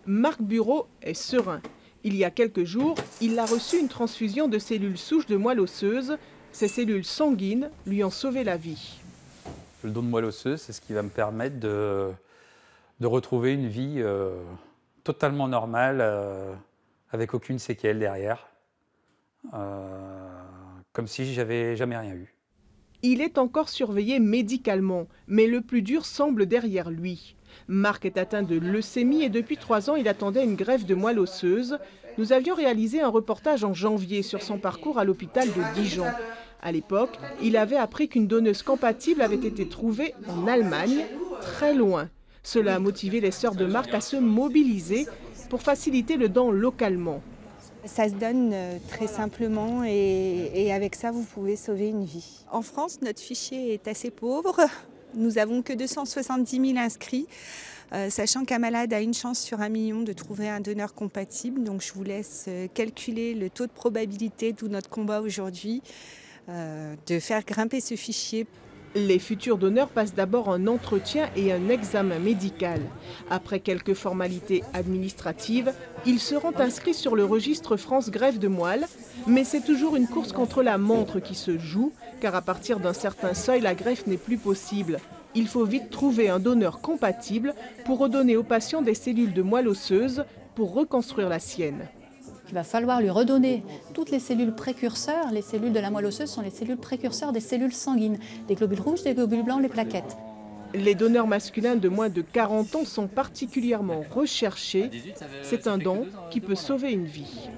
Marc Bureau est serein. Il y a quelques jours, il a reçu une transfusion de cellules souches de moelle osseuse. Ces cellules sanguines lui ont sauvé la vie. Le don de moelle osseuse, c'est ce qui va me permettre de retrouver une vie totalement normale, avec aucune séquelle derrière, comme si j'avais jamais rien eu. Il est encore surveillé médicalement, mais le plus dur semble derrière lui. Marc est atteint de leucémie et depuis 3 ans, il attendait une greffe de moelle osseuse. Nous avions réalisé un reportage en janvier sur son parcours à l'hôpital de Dijon. À l'époque, il avait appris qu'une donneuse compatible avait été trouvée en Allemagne, très loin. Cela a motivé les sœurs de Marc à se mobiliser pour faciliter le don localement. Ça se donne très simplement et avec ça, vous pouvez sauver une vie. En France, notre fichier est assez pauvre. Nous n'avons que 270 000 inscrits, sachant qu'un malade a une chance sur 1 million de trouver un donneur compatible. Donc je vous laisse calculer le taux de probabilité, d'où notre combat aujourd'hui, de faire grimper ce fichier. Les futurs donneurs passent d'abord un entretien et un examen médical. Après quelques formalités administratives, ils seront inscrits sur le registre France Greffe de Moelle. Mais c'est toujours une course contre la montre qui se joue, car à partir d'un certain seuil, la greffe n'est plus possible. Il faut vite trouver un donneur compatible pour redonner aux patients des cellules de moelle osseuse pour reconstruire la sienne. Il va falloir lui redonner toutes les cellules précurseurs. Les cellules de la moelle osseuse sont les cellules précurseurs des cellules sanguines, des globules rouges, des globules blancs, les plaquettes. Les donneurs masculins de moins de 40 ans sont particulièrement recherchés. C'est un don qui peut sauver une vie.